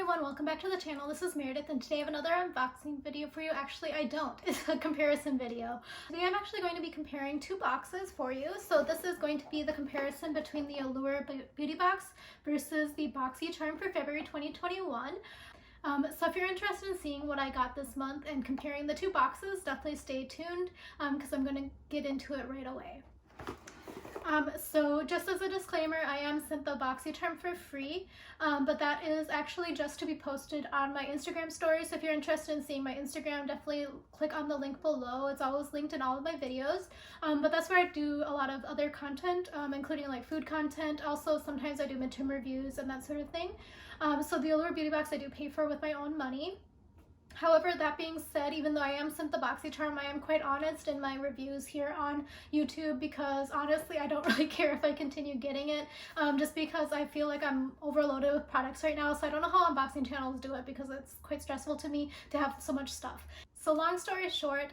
everyone, welcome back to the channel. This is Meredith and today I have another unboxing video for you. Actually, I don't. It's a comparison video. Today I'm actually going to be comparing two boxes for you. So this is going to be the comparison between the Allure Beauty Box versus the Boxycharm for February 2021. So if you're interested in seeing what I got this month and comparing the two boxes, definitely stay tuned because I'm going to get into it right away. So just as a disclaimer, I am sent the Boxycharm for free, but that is actually just to be posted on my Instagram stories. So if you're interested in seeing my Instagram, definitely click on the link below. It's always linked in all of my videos, but that's where I do a lot of other content, including like food content. Also, sometimes I do midterm reviews and that sort of thing. So the Allure Beauty Box I do pay for with my own money. However, that being said, even though I am sent the Boxycharm, I am quite honest in my reviews here on YouTube because honestly, I don't really care if I continue getting it, just because I feel like I'm overloaded with products right now. So I don't know how unboxing channels do it because it's quite stressful to me to have so much stuff. So long story short,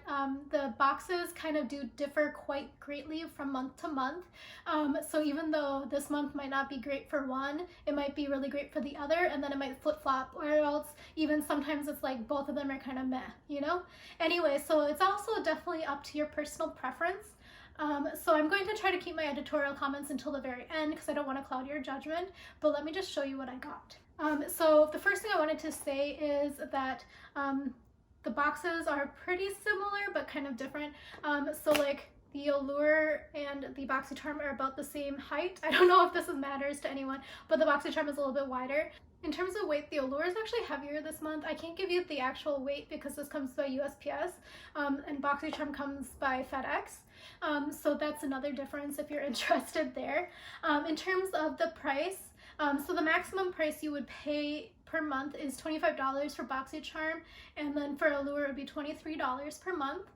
the boxes kind of do differ quite greatly from month to month. So even though this month might not be great for one, it might be really great for the other, and then it might flip-flop, or else even sometimes it's like both of them are kind of meh, you know? Anyway, so it's also definitely up to your personal preference. So I'm going to try to keep my editorial comments until the very end because I don't want to cloud your judgment, but let me just show you what I got. So the first thing I wanted to say is that the boxes are pretty similar but kind of different. So like the Allure and the Boxycharm are about the same height. I don't know if this matters to anyone, but the Boxycharm is a little bit wider. In terms of weight, the Allure is actually heavier this month. I can't give you the actual weight because this comes by USPS, and Boxycharm comes by FedEx. So that's another difference if you're interested there. In terms of the price, so the maximum price you would pay per month is $25 for Boxycharm, and then for Allure it would be $23 per month.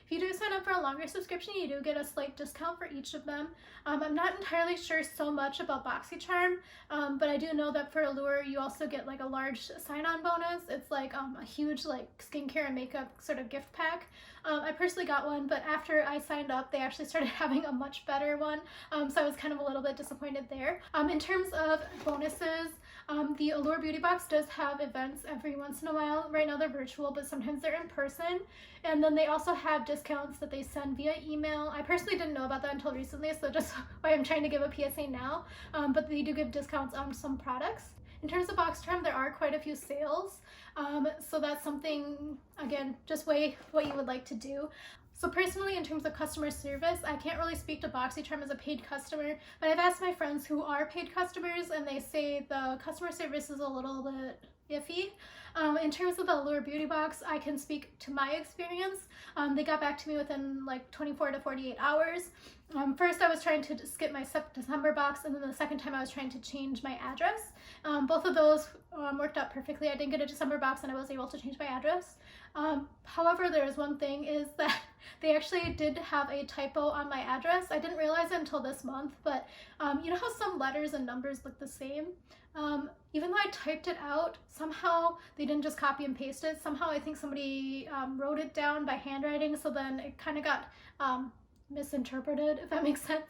If you do sign up for a longer subscription, you do get a slight discount for each of them. I'm not entirely sure so much about Boxycharm, but I do know that for Allure you also get like a large sign-on bonus. It's like a huge like skincare and makeup sort of gift pack. I personally got one, but after I signed up they actually started having a much better one, so I was kind of a little bit disappointed there. In terms of bonuses, the Allure Beauty Box does have events every once in a while. Right now they're virtual, but sometimes they're in person. And then they also have discounts that they send via email. I personally didn't know about that until recently, so just why I'm trying to give a PSA now. But they do give discounts on some products. In terms of Boxycharm, there are quite a few sales. So that's something, again, just weigh what you would like to do. So personally, in terms of customer service, I can't really speak to Boxycharm as a paid customer, but I've asked my friends who are paid customers and they say the customer service is a little bit iffy. In terms of the Allure Beauty Box, I can speak to my experience. They got back to me within like 24 to 48 hours. First I was trying to skip my December box, and then the second time I was trying to change my address. Both of those worked out perfectly. I didn't get a December box and I was able to change my address. However, there is one thing, is that they actually did have a typo on my address. I didn't realize it until this month, but you know how some letters and numbers look the same? Even though I typed it out, somehow they didn't just copy and paste it. Somehow I think somebody wrote it down by handwriting, so then it kind of got misinterpreted, if that makes sense.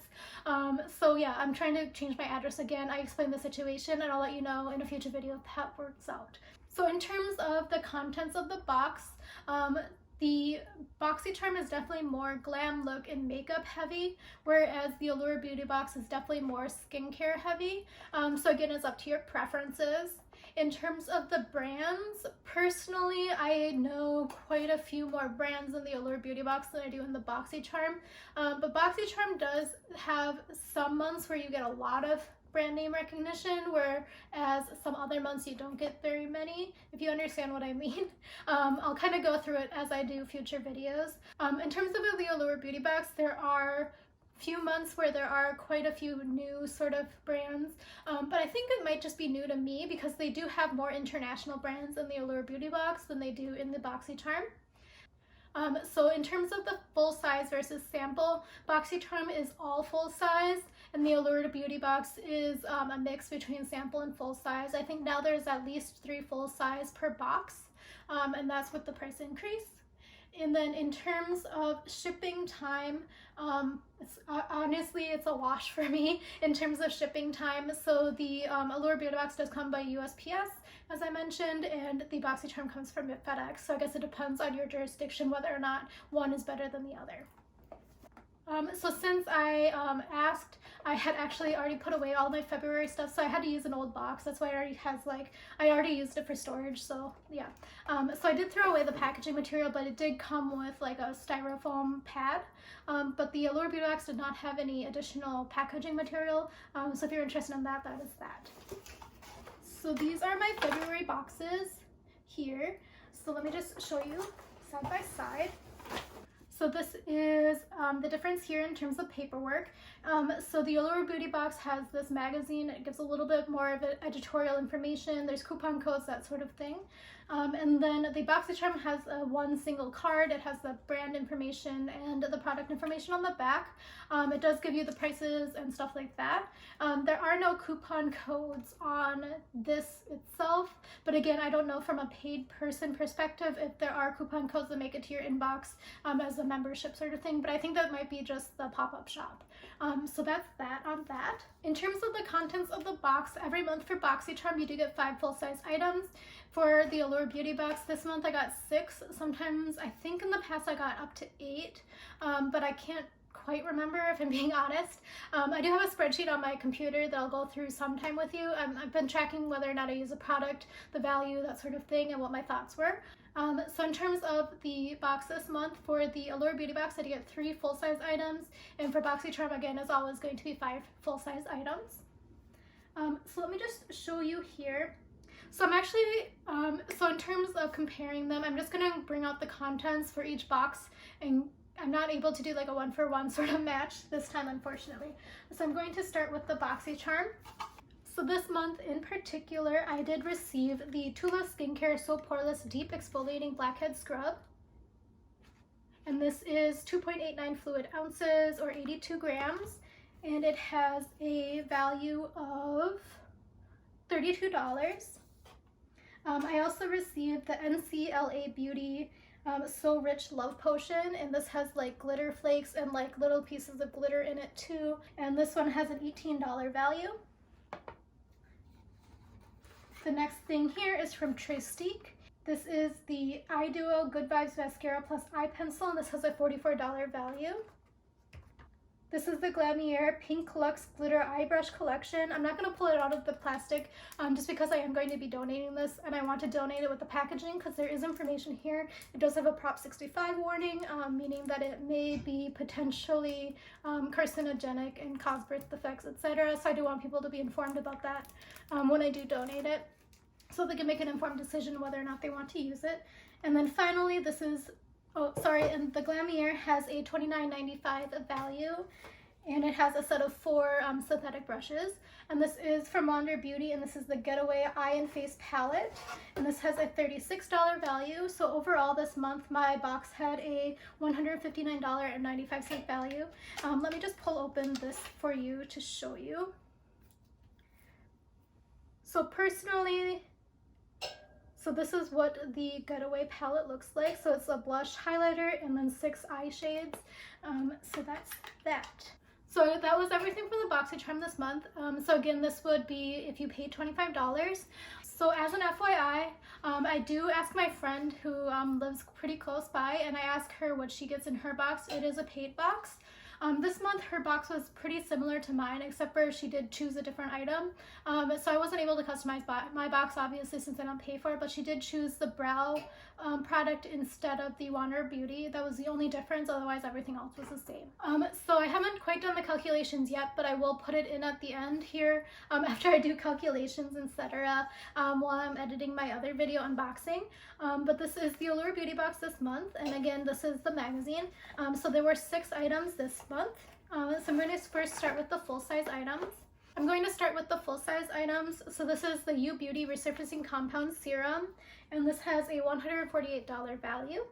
So yeah, I'm trying to change my address again. I explained the situation and I'll let you know in a future video if that works out. So in terms of the contents of the box, the Boxycharm is definitely more glam look and makeup heavy, whereas the Allure Beauty Box is definitely more skincare heavy. So again, it's up to your preferences. In terms of the brands, personally, I know quite a few more brands in the Allure Beauty Box than I do in the Boxycharm. But Boxycharm does have some months where you get a lot of brand name recognition, whereas some other months you don't get very many, if you understand what I mean. I'll kind of go through it as I do future videos. In terms of the Allure Beauty Box, there are few months where there are quite a few new sort of brands, but I think it might just be new to me because they do have more international brands in the Allure Beauty Box than they do in the Boxycharm. So in terms of the full size versus sample, Boxycharm is all full size and the Allure Beauty Box is a mix between sample and full size. I think now there's at least 3 full size per box, and that's with the price increase. And then in terms of shipping time, honestly, it's a wash for me in terms of shipping time. So the Allure Beauty Box does come by USPS, as I mentioned, and the Boxycharm comes from FedEx. So I guess it depends on your jurisdiction whether or not one is better than the other. So since I asked, I had actually already put away all my February stuff, so I had to use an old box. That's why it already has, like, I already used it for storage, so yeah. So I did throw away the packaging material, but it did come with like a styrofoam pad. But the Allure Beauty Box did not have any additional packaging material, so if you're interested in that, that is that. So these are my February boxes here. So let me just show you side by side. So this is the difference here in terms of paperwork. So the Allure Beauty Box has this magazine. It gives a little bit more of editorial information. There's coupon codes, that sort of thing. And then the Boxycharm has one single card. It has the brand information and the product information on the back. It does give you the prices and stuff like that. There are no coupon codes on this itself, but again, I don't know from a paid person perspective if there are coupon codes that make it to your inbox as a membership sort of thing, but I think that might be just the pop-up shop. So that's that on that. In terms of the contents of the box, every month for Boxycharm you do get 5 full-size items. For the Allure Beauty Box this month I got 6. Sometimes, I think in the past I got up to 8, but I can't quite remember if I'm being honest. I do have a spreadsheet on my computer that I'll go through sometime with you. I've been tracking whether or not I use a product, the value, that sort of thing, and what my thoughts were. So in terms of the box this month, for the Allure Beauty Box I did get 3 full-size items, and for Boxycharm again is always going to be 5 full-size items. So let me just show you here. So I'm actually, so in terms of comparing them, I'm just going to bring out the contents for each box, and I'm not able to do like a one-for-one sort of match this time, unfortunately. So I'm going to start with the Boxycharm. So this month in particular, I did receive the Tula Skincare So Poreless Deep Exfoliating Blackhead Scrub. And this is 2.89 fluid ounces or 82 grams. And it has a value of $32. I also received the NCLA Beauty So Rich Love Potion, and this has like glitter flakes and like little pieces of glitter in it too. And this one has an $18 value. The next thing here is from Trestique. This is the Eye Duo Good Vibes Mascara Plus Eye Pencil, and this has a $44 value. This is the Glamier Pink Luxe Glitter Eye Brush Collection. I'm not going to pull it out of the plastic just because I am going to be donating this, and I want to donate it with the packaging because there is information here. It does have a Prop 65 warning, meaning that it may be potentially carcinogenic and cause birth defects, etc. So I do want people to be informed about that when I do donate it, so they can make an informed decision whether or not they want to use it. And then finally, this is, and the Glamier has a $29.95 value, and it has a set of 4 synthetic brushes. And this is from Wander Beauty, and this is the Getaway Eye and Face Palette, and this has a $36 value. So overall this month my box had a $159.95 value. Let me just pull open this for you to show you. So personally, so this is what the Getaway palette looks like. So it's a blush, highlighter, and then 6 eye shades. So that's that. So that was everything for the Boxycharm this month. So again, this would be if you paid $25. So as an FYI, I do ask my friend who lives pretty close by, and I ask her what she gets in her box. It is a paid box. This month her box was pretty similar to mine, except for she did choose a different item. So I wasn't able to customize my box, obviously, since I don't pay for it, but she did choose the brow product instead of the Wander Beauty. That was the only difference, otherwise everything else was the same. So I haven't quite done the calculations yet, but I will put it in at the end here after I do calculations, etc. While I'm editing my other video unboxing. But this is the Allure Beauty Box this month, and again, this is the magazine. So there were 6 items this month. So I'm going to first start with the full-size items. I'm going to start with the full-size items. So this is the U Beauty Resurfacing Compound Serum, and this has a $148 value.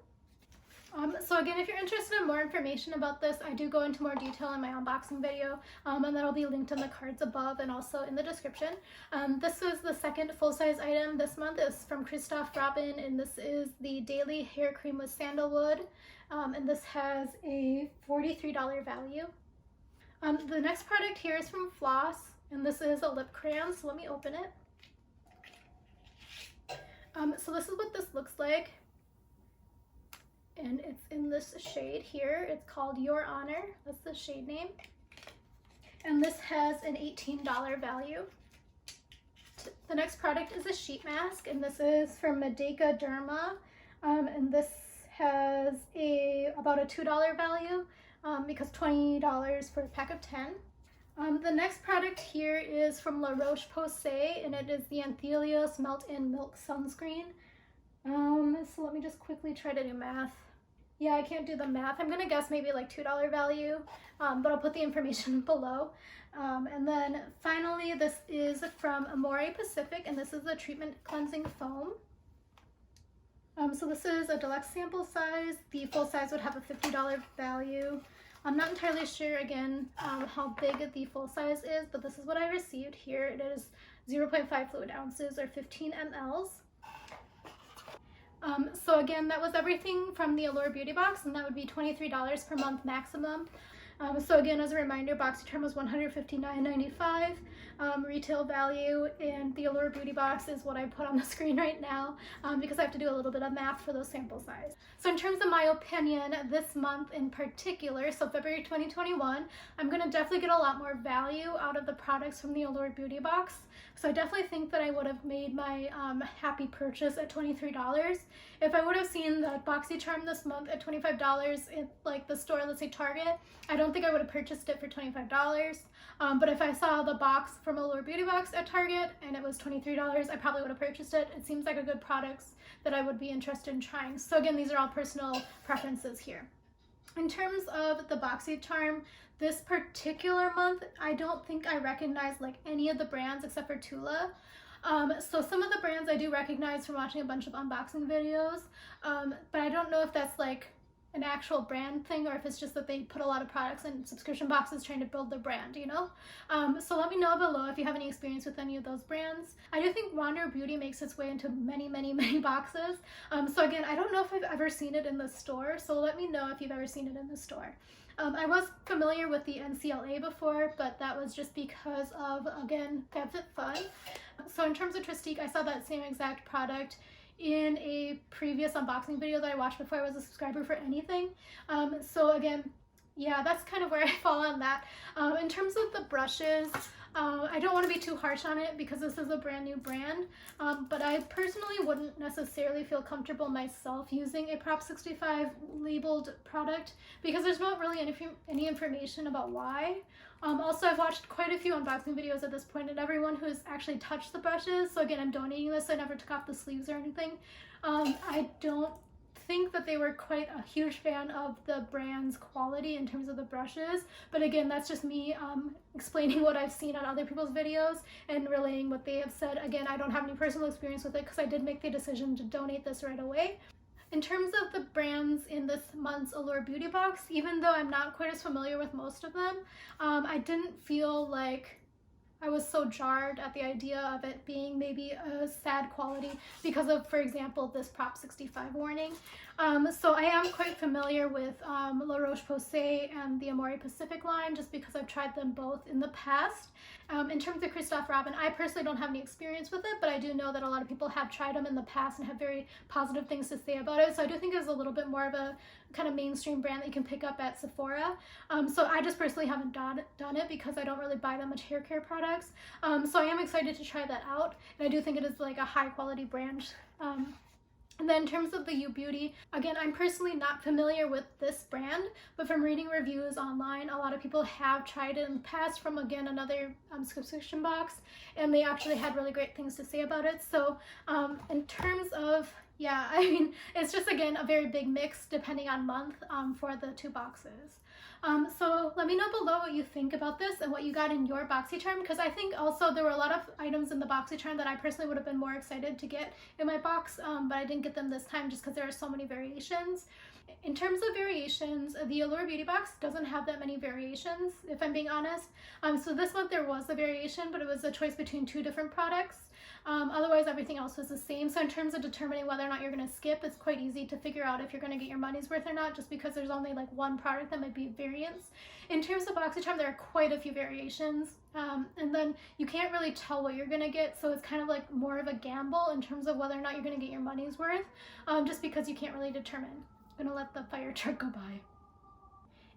So again, if you're interested in more information about this, I do go into more detail in my unboxing video, and that'll be linked in the cards above and also in the description. This is the second full-size item this month. It's from Christoph Robin, and this is the Daily Hair Cream with Sandalwood, and this has a $43 value. The next product here is from Floss, and this is a lip crayon, so let me open it. So this is what this looks like, and it's in this shade here. It's called Your Honor, that's the shade name, and this has an $18 value. The next product is a sheet mask, and this is from Medeka Derma, and this has about a $2 value, because $20 for a pack of 10. The next product here is from La Roche-Posay, and it is the Anthelios Melt-In Milk Sunscreen. So let me just quickly try to do math. Yeah, I can't do the math. I'm gonna guess maybe like $2 value, but I'll put the information below. And then finally, this is from Amore Pacific, and this is the Treatment Cleansing Foam. So this is a deluxe sample size. The full size would have a $50 value. I'm not entirely sure, again, how big the full size is, but this is what I received here. It is 0.5 fluid ounces or 15 mLs. So again, that was everything from the Allure Beauty Box, and that would be $23 per month maximum. So again, as a reminder, Boxycharm was $159.95 retail value, and the Allure Beauty Box is what I put on the screen right now, because I have to do a little bit of math for those sample size. So in terms of my opinion, this month in particular, so February 2021, I'm going to definitely get a lot more value out of the products from the Allure Beauty Box. So I definitely think that I would have made my happy purchase at $23. If I would have seen the Boxycharm this month at $25 in like the store, let's say Target, I don't think I would have purchased it for $25. But if I saw the box from Allure Beauty Box at Target and it was $23, I probably would have purchased it. It seems like a good product that I would be interested in trying. So again, these are all personal preferences here. In terms of the Boxycharm, this particular month, I don't think I recognize like any of the brands except for Tula. So some of the brands I do recognize from watching a bunch of unboxing videos, but I don't know if that's like an actual brand thing or if it's just that they put a lot of products in subscription boxes trying to build their brand, you know? So let me know below if you have any experience with any of those brands. I do think Wander Beauty makes its way into many boxes. So again, I don't know if I've ever seen it in the store, so let me know if you've ever seen it in the store. I was familiar with the NCLA before, but that was just because of, again, FabFitFun. So in terms of Tristique, I saw that same exact product in a previous unboxing video that I watched before I was a subscriber for anything. So again, yeah, that's kind of where I fall on that. In terms of the brushes, I don't want to be too harsh on it because this is a brand new brand, but I personally wouldn't necessarily feel comfortable myself using a Prop 65 labeled product because there's not really any information about why. Also, I've watched quite a few unboxing videos at this point, and everyone who's actually touched the brushes, so again, I'm donating this, I never took off the sleeves or anything. I don't think that they were quite a huge fan of the brand's quality in terms of the brushes, but again, that's just me explaining what I've seen on other people's videos and relaying what they have said. Again, I don't have any personal experience with it because I did make the decision to donate this right away. In terms of the brands in this month's Allure Beauty Box, even though I'm not quite as familiar with most of them, I didn't feel like I was so jarred at the idea of it being maybe a sad quality because of, for example, this Prop 65 warning. So I am quite familiar with La Roche-Posay and the Amore Pacific line just because I've tried them both in the past. In terms of Christoph Robin, I personally don't have any experience with it, but I do know that a lot of people have tried them in the past and have very positive things to say about it. So I do think it's a little bit more of a kind of mainstream brand that you can pick up at Sephora. So I just personally haven't done it because I don't really buy that much hair care products. So I am excited to try that out, and I do think it is like a high quality brand. And then in terms of the U Beauty, again, I'm personally not familiar with this brand, but from reading reviews online, a lot of people have tried it in the past from, again, another subscription box, and they actually had really great things to say about it. So in terms of, yeah, I mean, it's just, again, a very big mix depending on month for the two boxes. So let me know below what you think about this and what you got in your Boxycharm, because I think also there were a lot of items in the Boxycharm that I personally would have been more excited to get in my box, but I didn't get them this time just because there are so many variations. In terms of variations, the Allure Beauty Box doesn't have that many variations, if I'm being honest. So this month there was a variation, but it was a choice between 2 different products. Otherwise, everything else was the same. So in terms of determining whether or not you're going to skip, it's quite easy to figure out if you're going to get your money's worth or not, just because there's only like 1 product that might be variants. In terms of Boxycharm, there are quite a few variations, and then you can't really tell what you're going to get, so it's kind of like more of a gamble in terms of whether or not you're going to get your money's worth, just because you can't really determine. I'm gonna let the fire truck go by.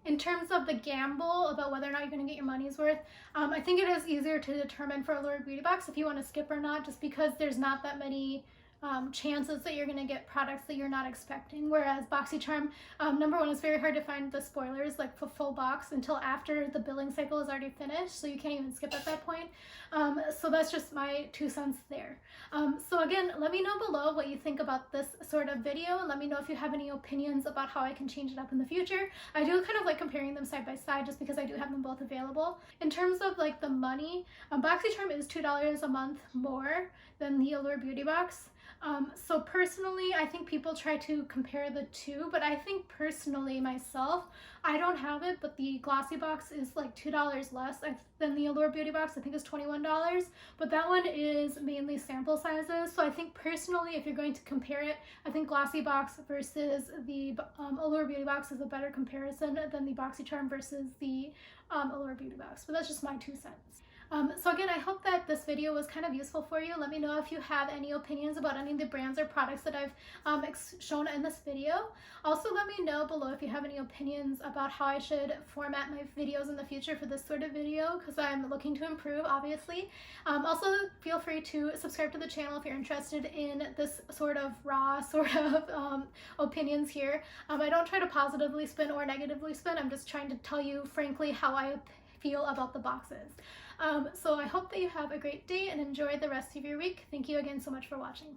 In terms of the gamble about whether or not you're going to get your money's worth, I think it is easier to determine for Allure Beauty Box if you want to skip or not, just because there's not that many chances that you're going to get products that you're not expecting. Whereas Boxycharm, number one, it's very hard to find the spoilers like for full box until after the billing cycle is already finished, so you can't even skip at that point. So that's just my 2 cents there. So again, let me know below what you think about this sort of video, and let me know if you have any opinions about how I can change it up in the future. I do kind of like comparing them side by side just because I do have them both available. In terms of like the money, Boxycharm is $2 a month more than the Allure Beauty Box. So personally, I think people try to compare the 2, but I think personally myself, I don't have it, but the glossy box is like $2 less than the Allure Beauty Box. I think it's $21, but that one is mainly sample sizes. So I think personally, if you're going to compare it, I think glossy box versus the Allure Beauty Box is a better comparison than the Boxycharm versus the Allure Beauty Box, but that's just my 2 cents. So again, I hope that this video was kind of useful for you. Let me know if you have any opinions about any of the brands or products that I've shown in this video. Also, let me know below if you have any opinions about how I should format my videos in the future for this sort of video, because I'm looking to improve, obviously. Also, feel free to subscribe to the channel if you're interested in this sort of raw opinions here. I don't try to positively spin or negatively spin. I'm just trying to tell you frankly how I feel about the boxes. So I hope that you have a great day and enjoy the rest of your week. Thank you again so much for watching.